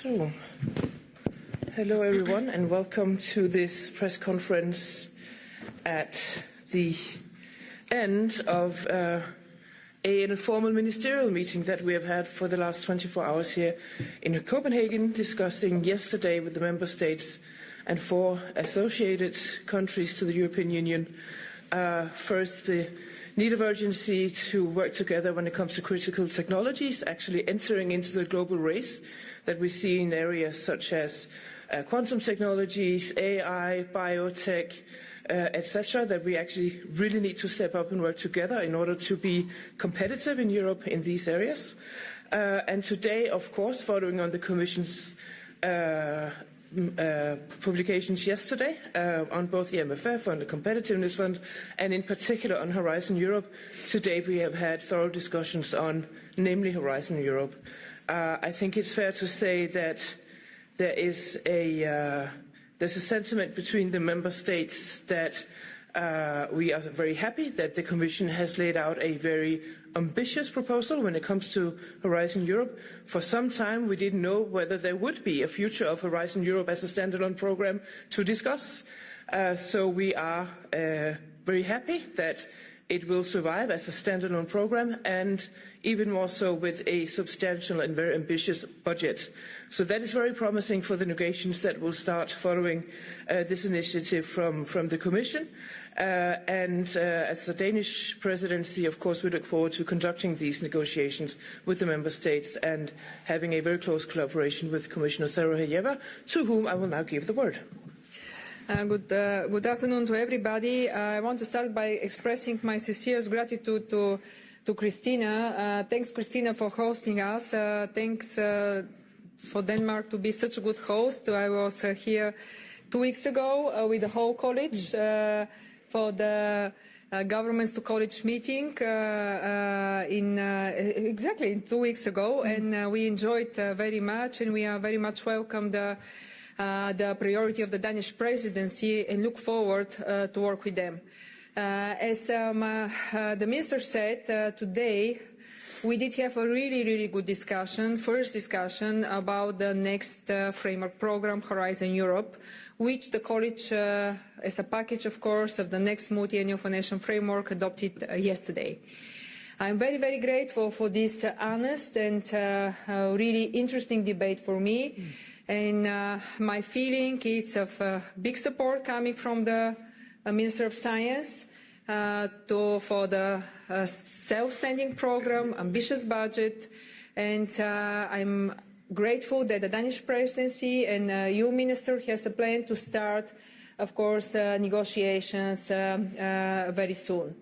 So, hello everyone and welcome to this press conference at the end of an informal ministerial meeting that we have had for the last 24 hours here in Copenhagen, discussing yesterday with the member states and 4 associated countries to the European Union. First, the need of urgency to work together when it comes to critical technologies, actually entering into the global race that we see in areas such as quantum technologies, AI, biotech, etc., that we actually really need to step up and work together in order to be competitive in Europe in these areas. And today, of course, following on the Commission's publications yesterday on both the MFF and the Competitiveness Fund, and in particular on Horizon Europe. Today we have had thorough discussions on, namely, Horizon Europe. I think it's fair to say that there's a sentiment between the member states that we are very happy that the Commission has laid out a very ambitious proposal when it comes to Horizon Europe. For some time we didn't know whether there would be a future of Horizon Europe as a standalone program to discuss. So we are very happy that it will survive as a standalone program, and even more so with a substantial and very ambitious budget. So that is very promising for the negotiations that will start following this initiative from the Commission. As the Danish presidency, of course, we look forward to conducting these negotiations with the member states and having a very close collaboration with Commissioner Zaharieva, to whom I will now give the word. Good afternoon to everybody. I want to start by expressing my sincerest gratitude to Christina. Thanks, Christina, for hosting us. Thanks for Denmark to be such a good host. I was here 2 weeks ago with the whole college for the governments to college meeting exactly 2 weeks ago, and we enjoyed very much, and we are very much welcome the priority of the Danish presidency and look forward to work with them. As the Minister said, today we did have a really good discussion, first discussion about the next framework program, Horizon Europe, which the College, as a package, of course, of the next multi-annual financial framework adopted yesterday. I'm very grateful for this honest and really interesting debate for me. And my feeling is of big support coming from the Minister of Science for the self-standing program, ambitious budget, and I'm grateful that the Danish presidency and you, Minister, has a plan to start, of course, negotiations very soon.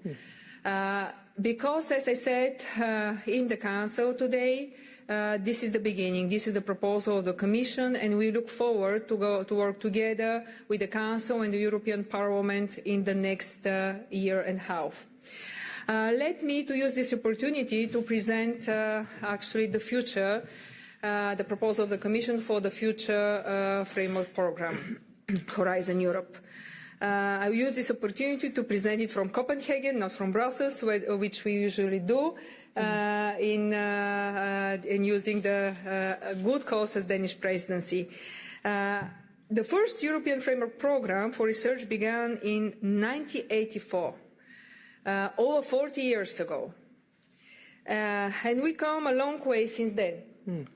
Because, as I said in the Council today, this is the beginning, this is the proposal of the Commission, and we look forward to work together with the Council and the European Parliament in the next year and a half. Let me use this opportunity to present actually the future, the proposal of the Commission for the future framework program, Horizon Europe. I will use this opportunity to present it from Copenhagen, not from Brussels, which we usually do, in using the good cause as Danish presidency. The first European framework program for research began in 1984, over 40 years ago. And we come a long way since then.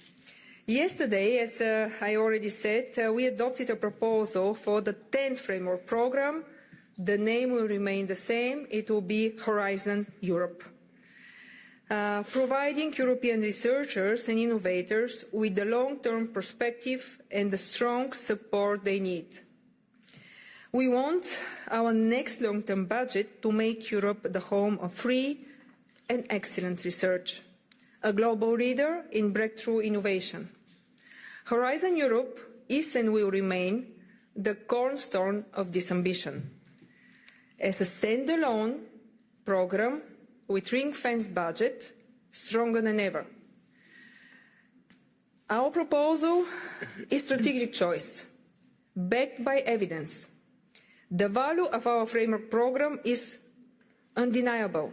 Yesterday, as I already said, we adopted a proposal for the 10th framework program. The name will remain the same. It will be Horizon Europe. Providing European researchers and innovators with the long-term perspective and the strong support they need. We want our next long-term budget to make Europe the home of free and excellent research, a global leader in breakthrough innovation. Horizon Europe is and will remain the cornerstone of this ambition. As a standalone program with ring-fenced budget, stronger than ever. Our proposal is a strategic choice, backed by evidence. The value of our framework program is undeniable.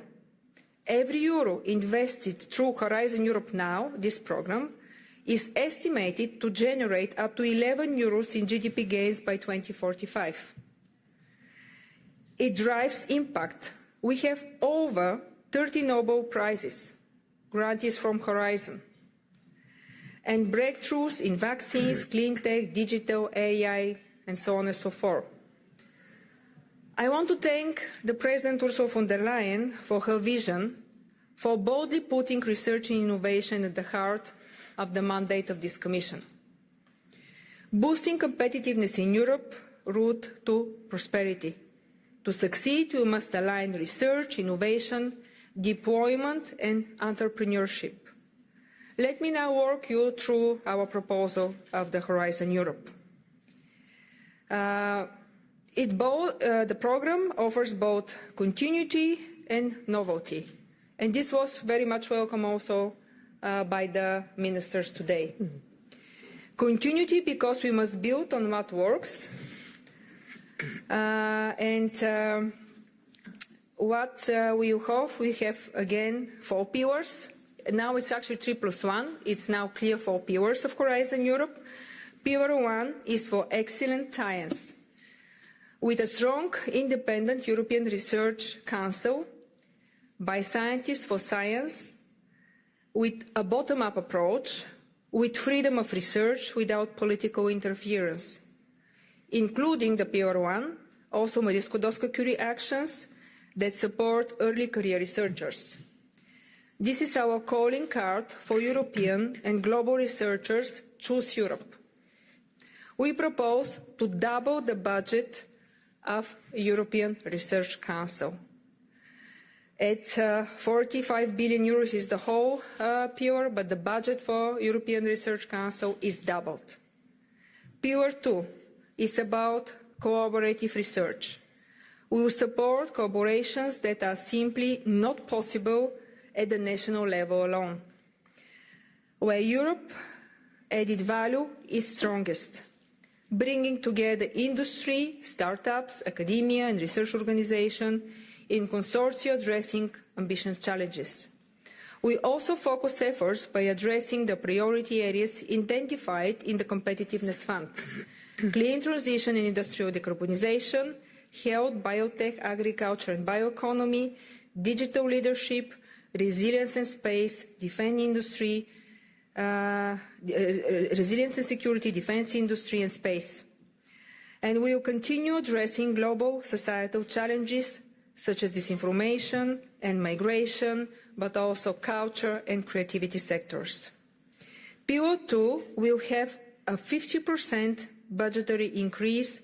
Every euro invested through Horizon Europe now, this program, is estimated to generate up to 11 euros in GDP gains by 2045. It drives impact. We have over 30 Nobel Prizes, grantees from Horizon, and breakthroughs in vaccines, clean tech, digital, AI, and so on and so forth. I want to thank the President Ursula von der Leyen for her vision, for boldly putting research and innovation at the heart of the mandate of this Commission. Boosting competitiveness in Europe, route to prosperity. To succeed, we must align research, innovation, deployment and entrepreneurship. Let me now walk you through our proposal of the Horizon Europe. The program offers both continuity and novelty, and this was very much welcome also by the ministers today. Continuity because we must build on what works, what we hope we have again 4 pillars. Now it's actually 3+1. It's now clear 4 pillars of Horizon Europe. Pillar 1 is for excellent science, with a strong independent European Research Council by scientists for science, with a bottom-up approach, with freedom of research without political interference, including the Pillar 1, also Marie Skłodowska-Curie actions that support early career researchers. This is our calling card for European and global researchers. Choose Europe. We propose to double the budget of European Research Council. At 45 billion euros is the whole pillar, but the budget for European Research Council is doubled. Pillar 2 is about collaborative research. We will support collaborations that are simply not possible at the national level alone, where Europe added value is strongest, bringing together industry, startups, academia and research organizations in consortia addressing ambitious challenges. We also focus efforts by addressing the priority areas identified in the Competitiveness Fund: clean transition and industrial decarbonization, health, biotech, agriculture and bioeconomy, digital leadership, resilience and space, defense industry, resilience and security, defense industry and space. And we will continue addressing global societal challenges such as disinformation and migration, but also culture and creativity sectors. Pillar 2 will have a 50% budgetary increase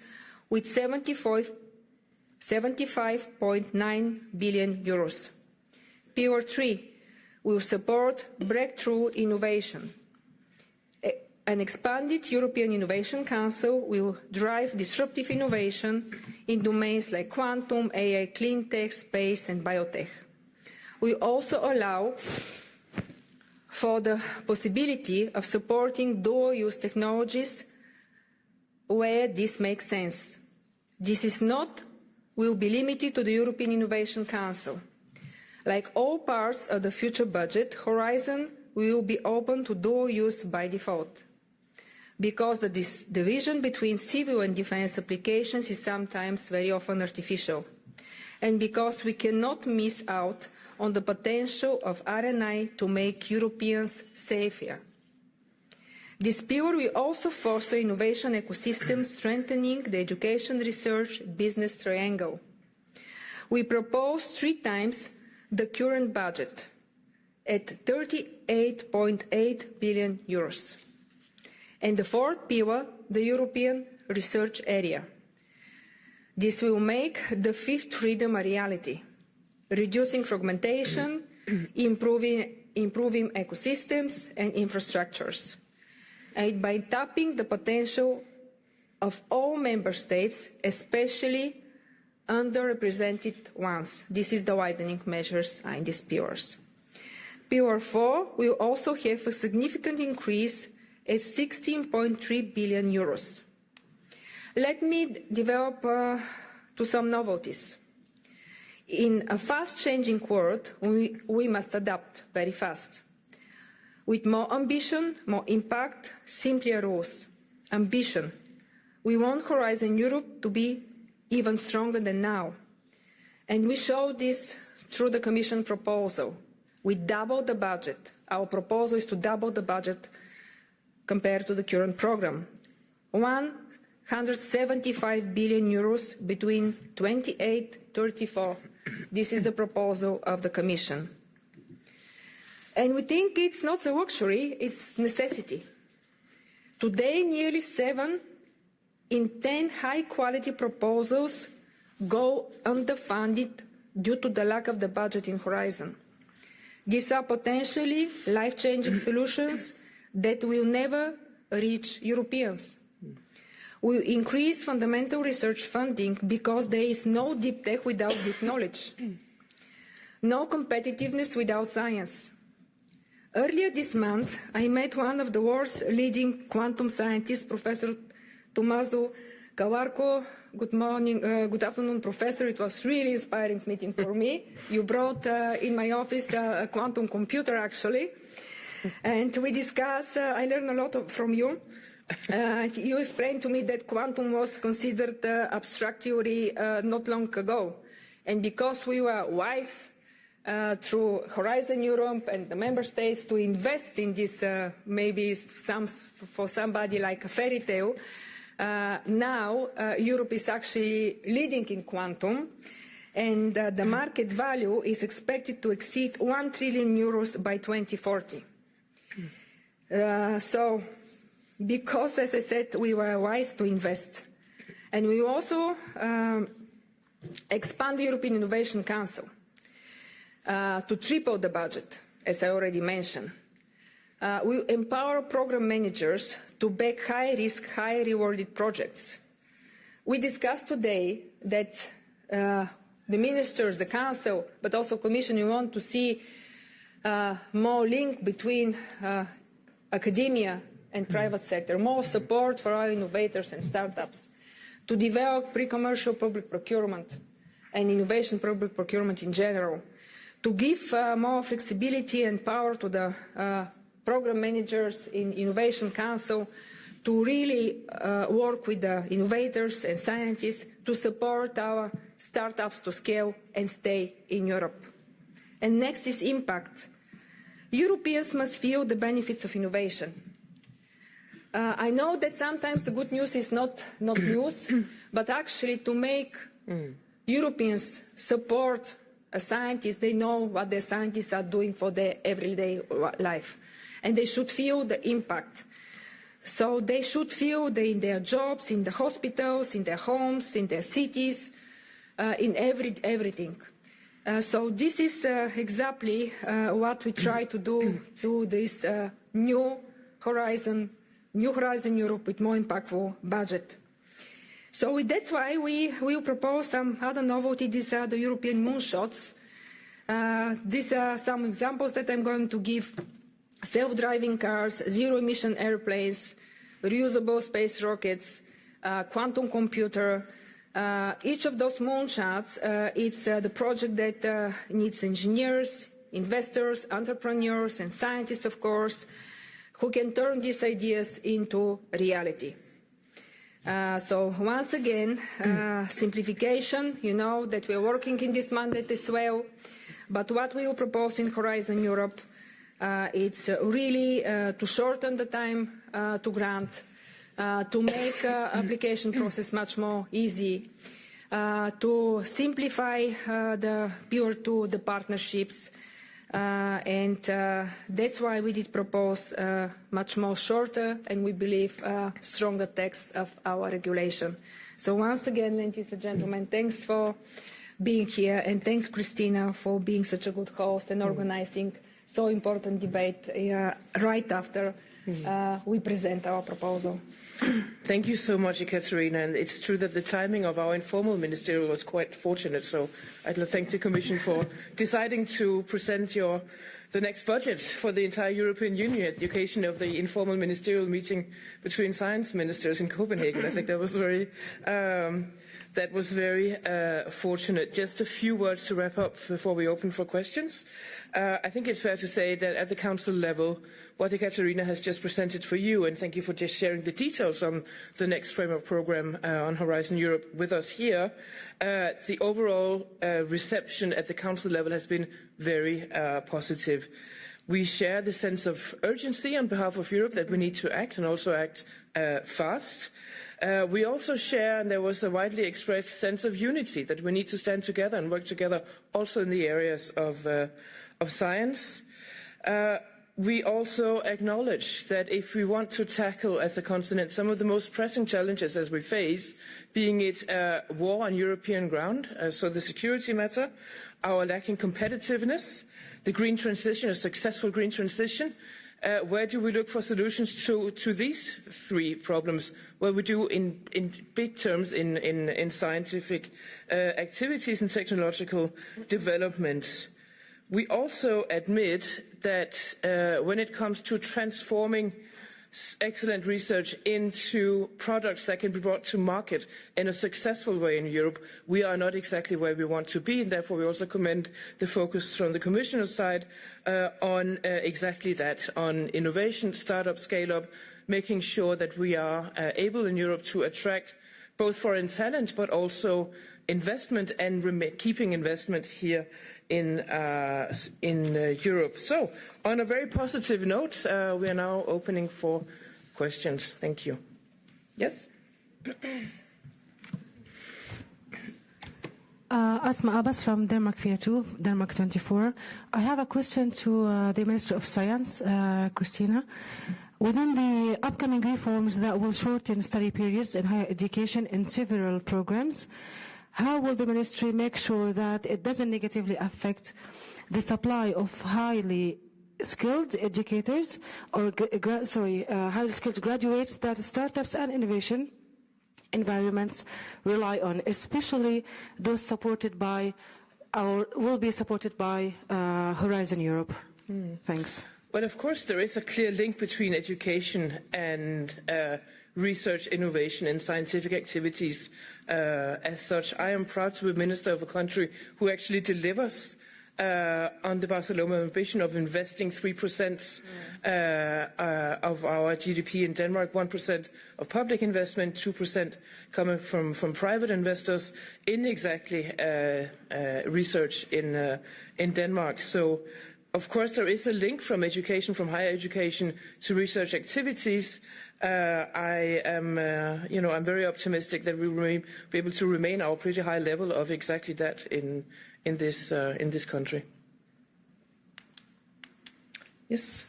with 75.9 billion euros. Pillar 3 will support breakthrough innovation. An expanded European Innovation Council will drive disruptive innovation in domains like quantum, AI, clean tech, space and biotech. We also allow for the possibility of supporting dual-use technologies where this makes sense. This will be limited to the European Innovation Council. Like all parts of the future budget, Horizon will be open to dual use by default, because the division between civil and defense applications is sometimes very often artificial, and because we cannot miss out on the potential of R&I to make Europeans safer. This pillar will also foster innovation ecosystems, strengthening the education, research, business triangle. We propose 3 times the current budget at 38.8 billion euros. And the 4th pillar, the European research area. This will make the 5th freedom a reality, reducing fragmentation, improving ecosystems and infrastructures, and by tapping the potential of all member states, especially underrepresented ones. This is the widening measures in these pillars. Pillar 4 will also have a significant increase at 16.3 billion euros. Let me develop to some novelties. In a fast-changing world, we must adapt very fast. with more ambition, more impact, simpler rules. Ambition. We want Horizon Europe to be even stronger than now. And we show this through the Commission proposal. We double the budget. Our proposal is to double the budget compared to the current programme. 175 billion euros between 28-34. This is the proposal of the Commission. And we think it's not a luxury, it's necessity. Today, nearly 7 in 10 high-quality proposals go underfunded due to the lack of the budget in Horizon. These are potentially life-changing solutions that will never reach Europeans. We will increase fundamental research funding because there is no deep tech without deep knowledge, no competitiveness without science. Earlier this month, I met one of the world's leading quantum scientists, Professor Tommaso Cavarco. Good morning, good afternoon, Professor. It was really inspiring meeting for me. You brought in my office a quantum computer, actually, and we discussed. I learned a lot from you. You explained to me that quantum was considered abstract theory not long ago, and because we were wise through Horizon Europe and the member states to invest in this, maybe for somebody like a fairy tale. Now Europe is actually leading in quantum, and the market value is expected to exceed 1 trillion euros by 2040. So, because, as I said, we were wise to invest, and we also expand the European Innovation Council to triple the budget, as I already mentioned. We empower program managers to back high-risk, high-rewarded projects. We discussed today that the ministers, the Council, but also Commission, we want to see more link between academia and private sector, more support for our innovators and startups, to develop pre-commercial public procurement and innovation public procurement in general, to give more flexibility and power to the program managers in Innovation Council to really work with the innovators and scientists to support our startups to scale and stay in Europe. And next is impact. Europeans must feel the benefits of innovation. I know that sometimes the good news is not news, but actually to make Europeans support a scientist, they know what the scientists are doing for their everyday life. And they should feel the impact. So they should feel in their jobs, in the hospitals, in their homes, in their cities, in everything. So this is exactly what we try to do through this new Horizon Europe with more impactful budget. So that's why we will propose some other novelty. These are the European moonshots. These are some examples that I'm going to give. Self-driving cars, zero-emission airplanes, reusable space rockets, quantum computer. Each of those moonshots, it's the project that needs engineers, investors, entrepreneurs, and scientists, of course, who can turn these ideas into reality. So once again, simplification, you know that we're working in this mandate as well, but what we will propose in Horizon Europe, it's really to shorten the time to grant, to make application process much more easy, to simplify the peer-to-the partnerships, and that's why we did propose much more shorter and we believe stronger text of our regulation. So once again, ladies and gentlemen, thanks for being here, and thanks Christina for being such a good host and organizing so important debate right after we present our proposal. Thank you so much, Ekaterina. And it's true that the timing of our informal ministerial was quite fortunate. So I'd like to thank the Commission for deciding to present the next budget for the entire European Union at the occasion of the informal ministerial meeting between science ministers in Copenhagen. I think that was very That was very fortunate. Just a few words to wrap up before we open for questions. I think it's fair to say that at the Council level, what Ekaterina has just presented for you, and thank you for just sharing the details on the next framework programme on Horizon Europe with us here, the overall reception at the Council level has been very positive. We share the sense of urgency on behalf of Europe that we need to act and also act fast. We also share, and there was a widely expressed sense of unity, that we need to stand together and work together also in the areas of science. We also acknowledge that if we want to tackle as a continent some of the most pressing challenges as we face, being it war on European ground, so the security matter, our lacking competitiveness, the green transition, a successful green transition, where do we look for solutions to these three problems? Well, we do in big terms in scientific activities and technological development. We also admit that when it comes to transforming excellent research into products that can be brought to market in a successful way in Europe, we are not exactly where we want to be, and therefore we also commend the focus from the Commissioner's side on exactly that, on innovation, start-up, scale-up, making sure that we are able in Europe to attract both foreign talent but also investment and keeping investment here in Europe. So, on a very positive note, we are now opening for questions. Thank you. Yes? Asma Abbas from Denmark VA2, Denmark 24. I have a question to the Minister of Science, Christina. Within the upcoming reforms that will shorten study periods in higher education in several programs, how will the Ministry make sure that it doesn't negatively affect the supply of highly skilled educators or highly skilled graduates that startups and innovation environments rely on, especially those supported by or will be supported by Horizon Europe? Thanks. Well, of course, there is a clear link between education and research, innovation and scientific activities as such. I am proud to be Minister of a country who actually delivers on the Barcelona ambition of investing 3% of our GDP in Denmark, 1% of public investment, 2% coming from private investors in exactly research in Denmark. So, of course, there is a link from education, from higher education to research activities. I'm very optimistic that we will be able to remain our pretty high level of exactly that in this country. Yes.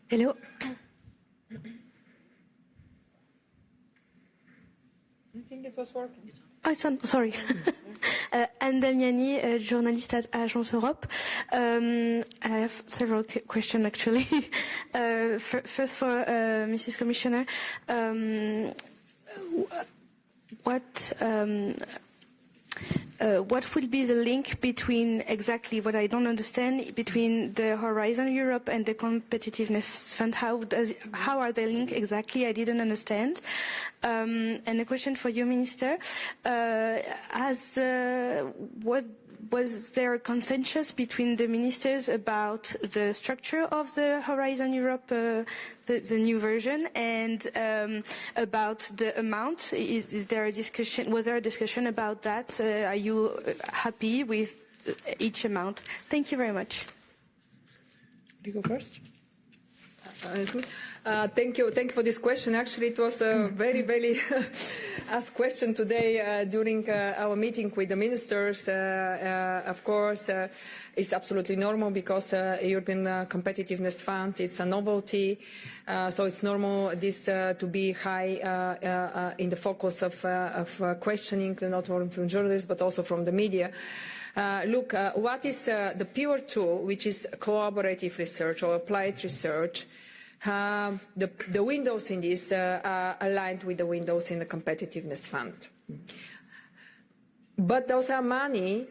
Hello. I think it was working. Oh, sorry. Anne Damiani, journalist at Agence Europe. I have several questions, actually. First for Mrs. Commissioner. What will be the link between exactly what I don't understand between the Horizon Europe and the Competitiveness Fund? How are they linked exactly? I didn't understand. And a question for you, Minister. Was there a consensus between the ministers about the structure of the Horizon Europe, the new version, and about the amount? Is there a discussion? Was there a discussion about that? Are you happy with each amount? Thank you very much. You go first. Thank you for this question. Actually, it was a very asked question today during our meeting with the ministers. Of course, it's absolutely normal because European Competitiveness Fund, it's a novelty, so it's normal this to be high in the focus of questioning, not only from journalists but also from the media. Look, what is the pure tool, which is collaborative research or applied research? The windows in this are aligned with the windows in the Competitiveness Fund. But those are money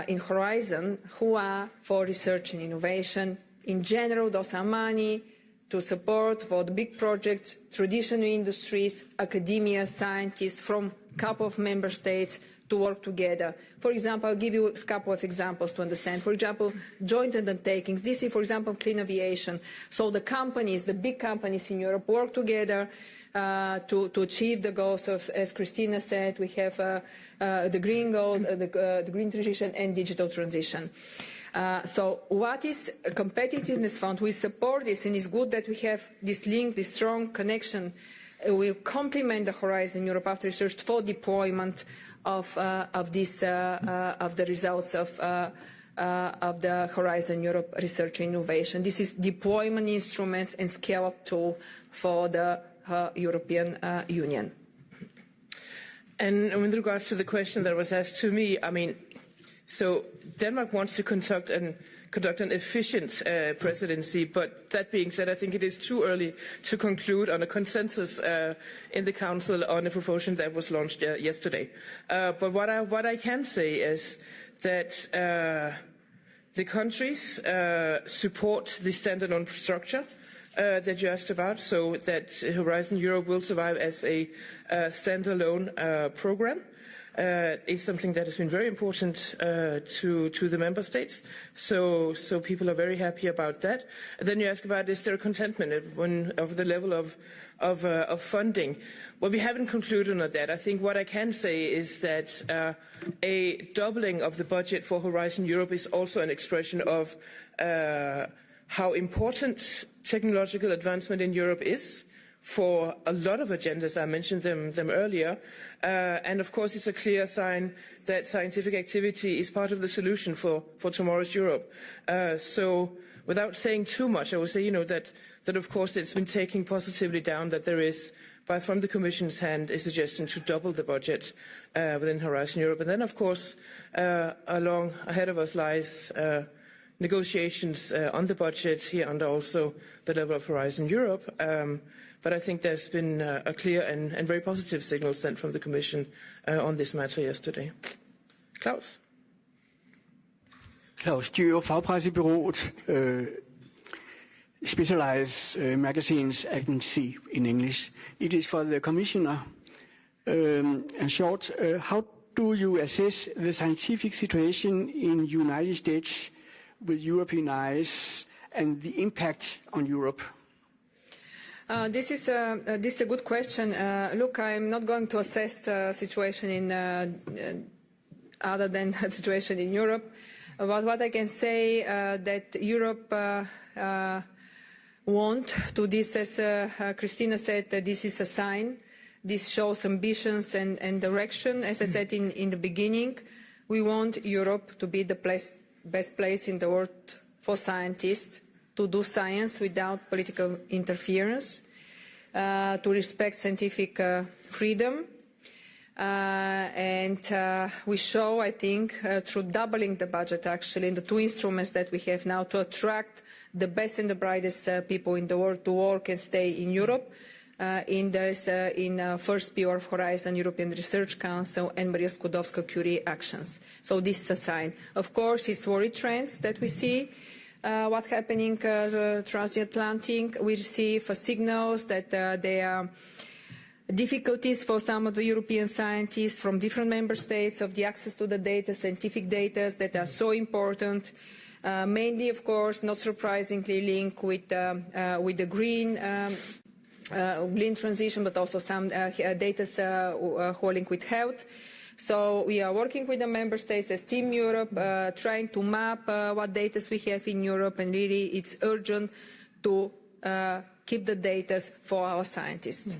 in Horizon who are for research and innovation. In general, those are money to support for the big projects, traditional industries, academia, scientists from a couple of member states to work together. For example, I'll give you a couple of examples to understand. For example, joint undertakings. This is, for example, clean aviation. So the companies, the big companies in Europe work together to achieve the goals of, as Christina said, we have the green goals, the green transition and digital transition. So what is a competitiveness fund? We support this, and it's good that we have this link, this strong connection. Will complement the Horizon Europe After Research for deployment of the results of the Horizon Europe Research and Innovation. This is deployment instruments and scale-up tool for the European Union. And with regards to the question that was asked to me, I mean, so Denmark wants to conduct an efficient presidency, but that being said, I think it is too early to conclude on a consensus in the Council on a proposal that was launched yesterday. But what I can say is that the countries support the standalone structure that you asked about, so that Horizon Europe will survive as a standalone program. Is something that has been very important to the member states. So people are very happy about that. And then you ask about, is there a contentment of the level of funding? Well, we haven't concluded on that. I think what I can say is that a doubling of the budget for Horizon Europe is also an expression of how important technological advancement in Europe is for a lot of agendas. I mentioned them earlier. And of course, it's a clear sign that scientific activity is part of the solution for tomorrow's Europe. So without saying too much, I would say, that of course it's been taken positively down, that there is, from the Commission's hand, a suggestion to double the budget within Horizon Europe. And then, of course, along ahead of us lies negotiations on the budget here under also the level of Horizon Europe. But I think there's been a clear and very positive signal sent from the Commission on this matter yesterday. Klaus? Klaus Djør, Fagpressebureauet, specialized magazines agency in English. It is for the Commissioner. In short, how do you assess the scientific situation in the United States with European eyes and the impact on Europe? This is a good question. Look, I'm not going to assess the situation in other than the situation in Europe. But what I can say that Europe want to this, as Christina said, that this is a sign. This shows ambitions and direction. As I said in the beginning, we want Europe to be the best place in the world for scientists, to do science without political interference, to respect scientific freedom. And we show, I think, through doubling the budget, actually, in the two instruments that we have now, to attract the best and the brightest people in the world to work and stay in Europe, in first pillar of Horizon European Research Council and Maria Skłodowska-Curie actions. So this is a sign. Of course, it's worry trends that we see. What's happening across the Atlantic. We receive signals that there are difficulties for some of the European scientists from different member states of the access to the data, scientific data that are so important. Mainly, of course, not surprisingly linked with the green transition, but also some data who are linked with health. So we are working with the member states as Team Europe, trying to map what data we have in Europe, and really it's urgent to keep the data for our scientists.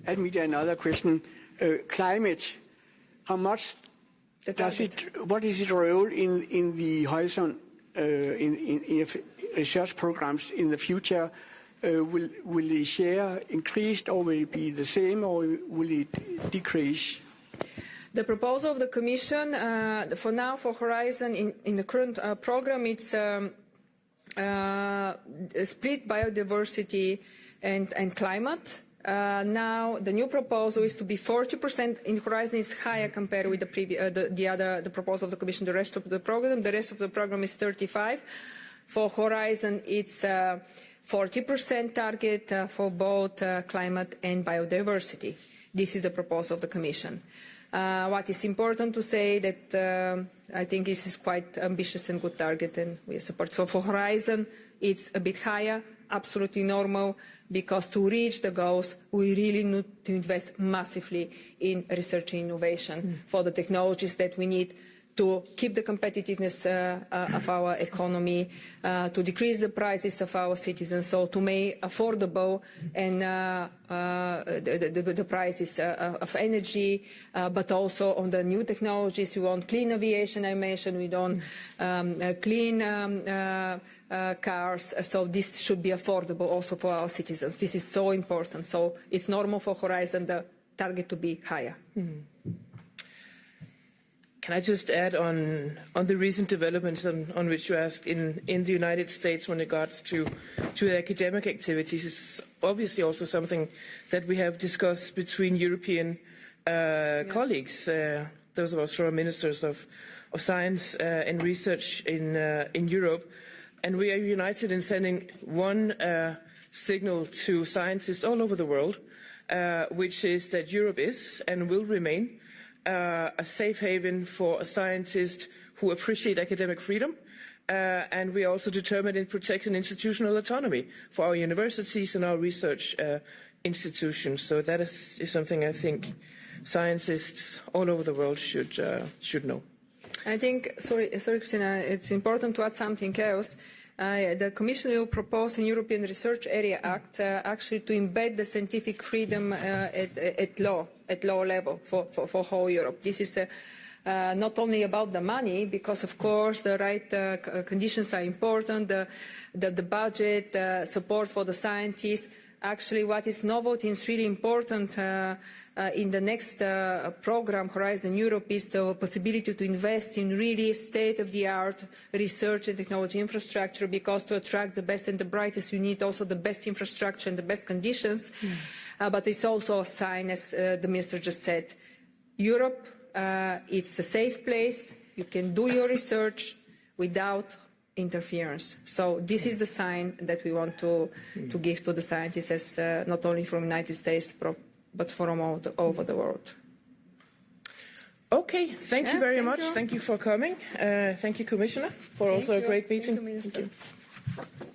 Add me another question. Climate, how much does what is its role in the Horizon in research programs in the future? Will the share increase, or will it be the same, or will it decrease? The proposal of the Commission for now for Horizon in the current program, it's split biodiversity and climate. Now the new proposal is to be 40% in Horizon is higher compared with the proposal of the Commission. The rest of the program is 35. For Horizon, it's 40% target for both climate and biodiversity. This is the proposal of the Commission. What is important to say that I think this is quite ambitious and good target, and we support. So for Horizon, it's a bit higher, absolutely normal, because to reach the goals, we really need to invest massively in research and innovation for the technologies that we need to keep the competitiveness of our economy, to decrease the prices of our citizens, so to make affordable and the prices of energy, but also on the new technologies. We want clean aviation, I mentioned, we want clean cars, so this should be affordable also for our citizens. This is so important, so it's normal for Horizon the target to be higher. Can I just add on the recent developments on which you asked in the United States when it regards to academic activities? It's obviously also something that we have discussed between European colleagues, those of us who are ministers of science and research in Europe. And we are united in sending one signal to scientists all over the world, which is that Europe is and will remain a safe haven for a scientist who appreciate academic freedom, and we are also determined in protecting institutional autonomy for our universities and our research institutions. So that is something I think scientists all over the world should know. I think, sorry, Christina, it's important to add something else. The Commission will propose a European Research Area Act actually to embed the scientific freedom at law level for whole Europe. This is not only about the money, because of course the right conditions are important, the budget, support for the scientists. Actually, what is novelty is really important in the next program, Horizon Europe, is the possibility to invest in really state-of-the-art research and technology infrastructure, because to attract the best and the brightest, you need also the best infrastructure and the best conditions. But it's also a sign, as the Minister just said, Europe, it's a safe place. You can do your research without interference. So this is the sign that we want to give to the scientists, as not only from the United States, but from all over the world. Okay, thank you very much. Thank you for coming. Thank you, Commissioner, for also a great meeting. Thank you, Minister. Thank you.